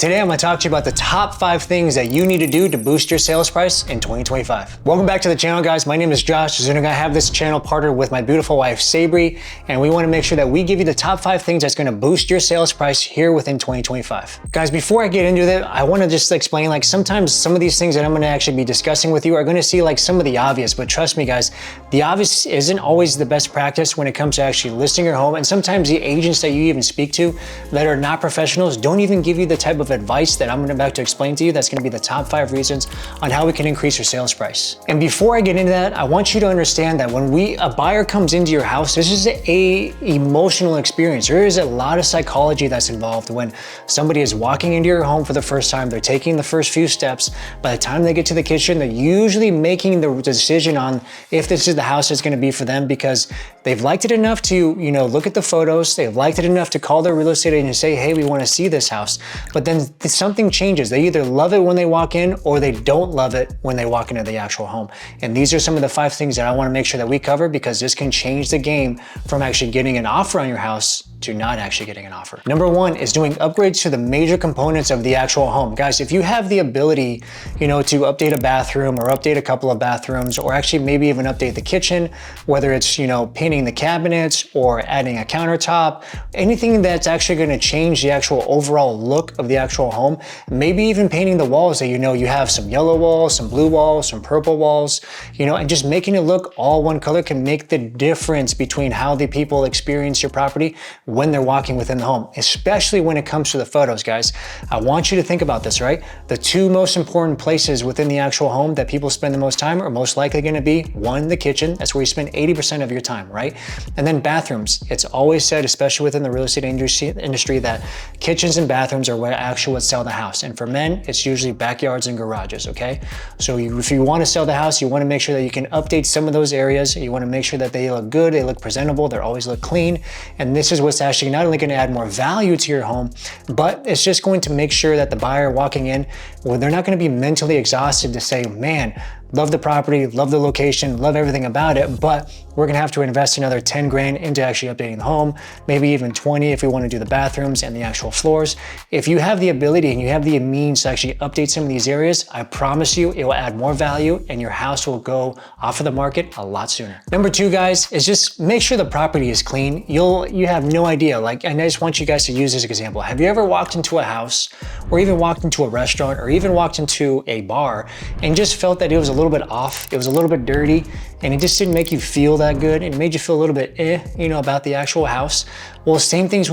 Today I'm going to talk to you about the top 5 things that you need to do to boost your sales price in 2025. Welcome back to the channel, guys. My name is Josh Zuniga. I have this channel partnered with my beautiful wife, Sabri, and we want to make sure that we give you the top 5 things that's going to boost your sales price here within 2025. Guys, before I get into that, I want to just explain, like, sometimes some of these things that I'm going to actually be discussing with you are going to see like some of the obvious, but trust me, guys, the obvious isn't always the best practice when it comes to actually listing your home. And sometimes the agents that you even speak to that are not professionals don't even give you the type of advice that I'm about to explain to you. That's going to be the top 5 reasons on how we can increase your sales price. And before I get into that, I want you to understand that when a buyer comes into your house, this is a emotional experience. There is a lot of psychology that's involved when somebody is walking into your home for the first time. They're taking the first few steps. By the time they get to the kitchen, they're usually making the decision on if this is the house that's going to be for them, because they've liked it enough to, look at the photos. They've liked it enough to call their real estate agent and say, hey, we want to see this house. But then something changes. They either love it when they walk in or they don't love it when they walk into the actual home. And these are some of the 5 things that I want to make sure that we cover, because this can change the game from actually getting an offer on your house to not actually getting an offer. Number 1 is doing upgrades to the major components of the actual home. Guys, if you have the ability, to update a bathroom or update a couple of bathrooms, or actually maybe even update the kitchen, whether it's, painting the cabinets or adding a countertop, anything that's actually going to change the actual overall look of the actual home, maybe even painting the walls that you have some yellow walls, some blue walls, some purple walls, and just making it look all one color can make the difference between how the people experience your property when they're walking within the home, especially when it comes to the photos, guys. I want you to think about this, right? The 2 most important places within the actual home that people spend the most time are most likely going to be 1, the kitchen. That's where you spend 80% of your time, right? And then bathrooms. It's always said, especially within the real estate industry, that kitchens and bathrooms are what actually sell the house. And for men, it's usually backyards and garages, okay? So if you want to sell the house, you want to make sure that you can update some of those areas. You want to make sure that they look good, they look presentable, they always look clean. And this is what's actually not only going to add more value to your home, but it's just going to make sure that the buyer walking in, well, they're not going to be mentally exhausted to say, man, love the property, love the location, love everything about it, but we're gonna have to invest another 10 grand into actually updating the home, maybe even 20 if we wanna do the bathrooms and the actual floors. If you have the ability and you have the means to actually update some of these areas, I promise you it will add more value and your house will go off of the market a lot sooner. Number 2, guys, is just make sure the property is clean. You have no idea, and I just want you guys to use this example. Have you ever walked into a house or even walked into a restaurant or even walked into a bar and just felt that it was a little bit off, it was a little bit dirty, and it just didn't make you feel that good? It made you feel a little bit about the actual house. Well, same thing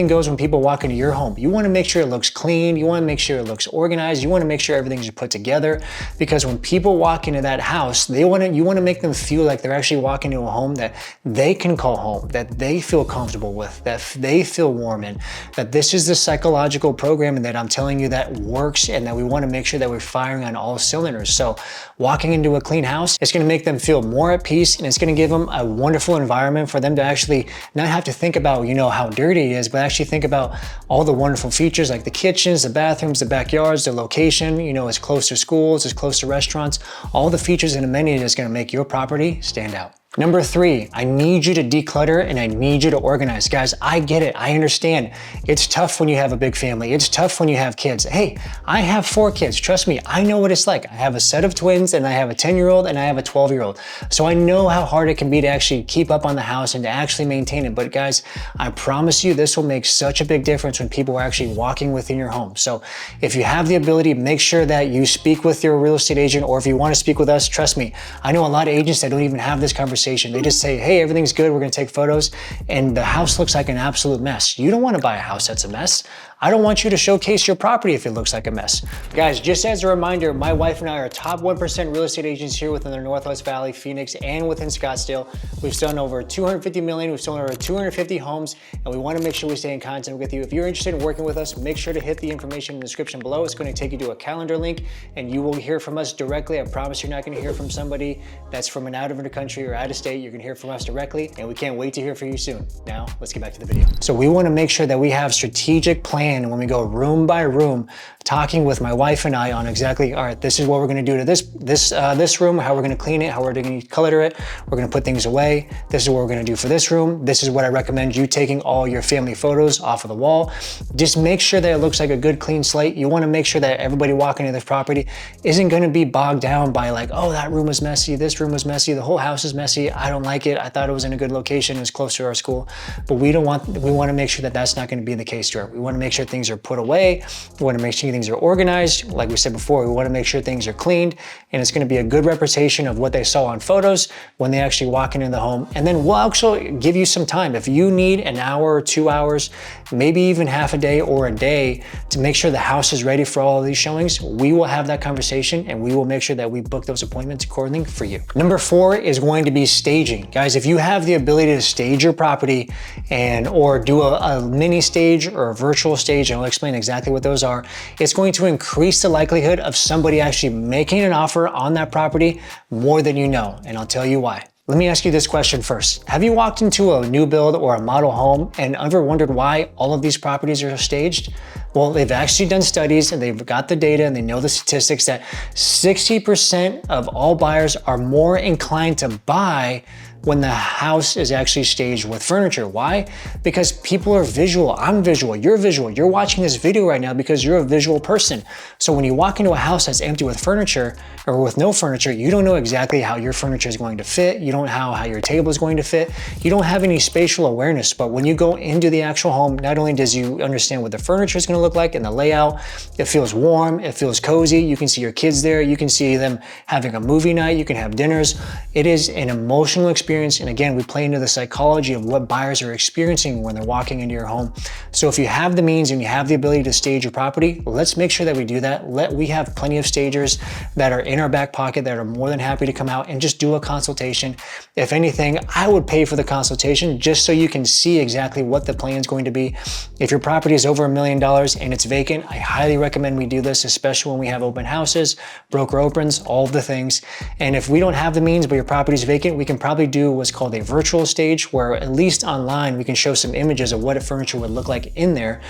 goes when people walk into your home. You want to make sure it looks clean. You want to make sure it looks organized. You want to make sure everything's put together, because when people walk into that house, you want to make them feel like they're actually walking into a home that they can call home, that they feel comfortable with, that they feel warm in, that this is the psychological programming that I'm telling you that works, and that we want to make sure that we're firing on all cylinders. So walking into a clean house, it's going to make them feel more at peace, and it's going to give them a wonderful environment for them to actually not have to think about how dirty it is, but actually think about all the wonderful features like the kitchens, the bathrooms, the backyards, the location, it's close to schools, it's close to restaurants, all the features and amenities that's going to make your property stand out. Number 3, I need you to declutter and I need you to organize. Guys, I get it. I understand. It's tough when you have a big family. It's tough when you have kids. Hey, I have 4 kids. Trust me, I know what it's like. I have a set of twins, and I have a 10-year-old and I have a 12-year-old. So I know how hard it can be to actually keep up on the house and to actually maintain it. But guys, I promise you this will make such a big difference when people are actually walking within your home. So if you have the ability, make sure that you speak with your real estate agent, or if you want to speak with us, trust me, I know a lot of agents that don't even have this conversation. They just say, hey, everything's good, we're going to take photos, and the house looks like an absolute mess. You don't want to buy a house that's a mess. I don't want you to showcase your property if it looks like a mess. Guys, just as a reminder, my wife and I are top 1% real estate agents here within the Northwest Valley, Phoenix, and within Scottsdale. We've done over 250 million, we've sold over 250 homes, and we want to make sure we stay in contact with you. If you're interested in working with us, make sure to hit the information in the description below. It's going to take you to a calendar link, and you will hear from us directly. I promise you're not going to hear from somebody that's from out of the country or out of state. You're going to hear from us directly, and we can't wait to hear from you soon. Now, let's get back to the video. So we want to make sure that we have strategic plans hand when we go room by room, talking with my wife and I on exactly, all right, this is what we're gonna do to this room, how we're gonna clean it, how we're gonna color it, we're gonna put things away, this is what we're gonna do for this room, this is what I recommend you taking all your family photos off of the wall. Just make sure that it looks like a good clean slate. You wanna make sure that everybody walking into this property isn't gonna be bogged down by like, oh, that room was messy, this room was messy, the whole house is messy, I don't like it, I thought it was in a good location, it was close to our school. But we wanna make sure that that's not gonna be the case here. We wanna make sure things are put away, we wanna make sure things are organized. Like we said before, we wanna make sure things are cleaned, and it's gonna be a good representation of what they saw on photos when they actually walk into the home. And then we'll actually give you some time. If you need an hour or 2 hours, maybe even half a day or a day to make sure the house is ready for all of these showings, we will have that conversation and we will make sure that we book those appointments accordingly for you. Number 4 is going to be staging. Guys, if you have the ability to stage your property or do a mini stage or a virtual stage, and I'll explain exactly what those are, it's going to increase the likelihood of somebody actually making an offer on that property more than you know, and I'll tell you why. Let me ask you this question first. Have you walked into a new build or a model home and ever wondered why all of these properties are staged? Well, they've actually done studies and they've got the data and they know the statistics that 60% of all buyers are more inclined to buy when the house is actually staged with furniture. Why? Because people are visual. I'm visual. You're watching this video right now because you're a visual person. So when you walk into a house that's empty with furniture or with no furniture, you don't know exactly how your furniture is going to fit. You don't know how your table is going to fit. You don't have any spatial awareness. But when you go into the actual home, not only does you understand what the furniture is going to look like and the layout, it feels warm, it feels cozy. You can see your kids there. You can see them having a movie night. You can have dinners. It is an emotional experience. And again, we play into the psychology of what buyers are experiencing when they're walking into your home. So if you have the means and you have the ability to stage your property, let's make sure that we do that. We have plenty of stagers that are in our back pocket that are more than happy to come out and just do a consultation. If anything, I would pay for the consultation just so you can see exactly what the plan is going to be. If your property is over $1 million and it's vacant, I highly recommend we do this, especially when we have open houses, broker opens, all of the things. And if we don't have the means but your property is vacant, we can probably do what's called a virtual stage, where at least online we can show some images of what a furniture would look like in there.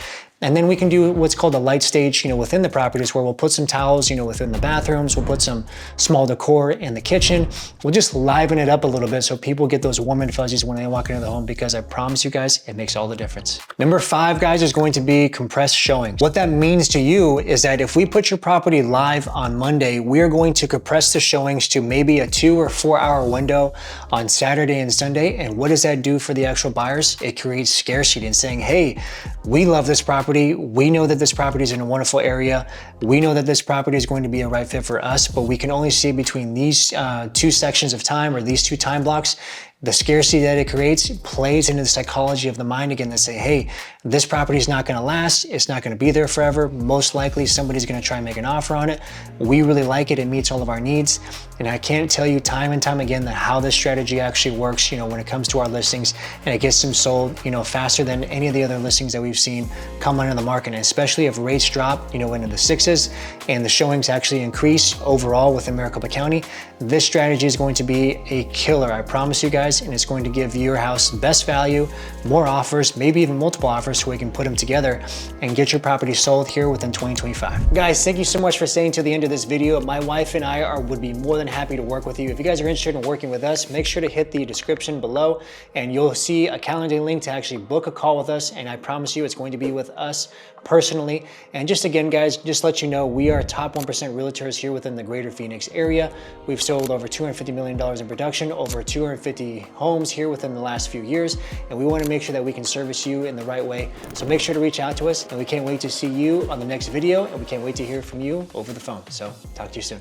And then we can do what's called a light stage, within the properties, where we'll put some towels, within the bathrooms, we'll put some small decor in the kitchen. We'll just liven it up a little bit so people get those warm and fuzzies when they walk into the home, because I promise you guys, it makes all the difference. Number 5, guys, is going to be compressed showings. What that means to you is that if we put your property live on Monday, we are going to compress the showings to maybe a 2 or 4 hour window on Saturday and Sunday. And what does that do for the actual buyers? It creates scarcity and saying, hey, we love this property. We know that this property is in a wonderful area. We know that this property is going to be a right fit for us, but we can only see between these 2 sections of time, or these 2 time blocks. The scarcity that it creates plays into the psychology of the mind again, that say, hey, this property is not gonna last, it's not gonna be there forever. Most likely somebody's gonna try and make an offer on it. We really like it, it meets all of our needs. And I can't tell you time and time again that how this strategy actually works, when it comes to our listings, and it gets them sold, faster than any of the other listings that we've seen come onto the market. And especially if rates drop, into the 6s and the showings actually increase overall within Maricopa County, this strategy is going to be a killer, I promise you guys. And it's going to give your house best value, more offers, maybe even multiple offers, so we can put them together and get your property sold here within 2025. Guys, thank you so much for staying to the end of this video. My wife and I would be more than happy to work with you. If you guys are interested in working with us, make sure to hit the description below and you'll see a calendar link to actually book a call with us. And I promise you it's going to be with us personally. And just again, guys, just let you know, we are top 1% realtors here within the greater Phoenix area. We've sold over $250 million in production, over 250 homes here within the last few years. And we want to make sure that we can service you in the right way. So make sure to reach out to us, and we can't wait to see you on the next video, and we can't wait to hear from you over the phone. So talk to you soon.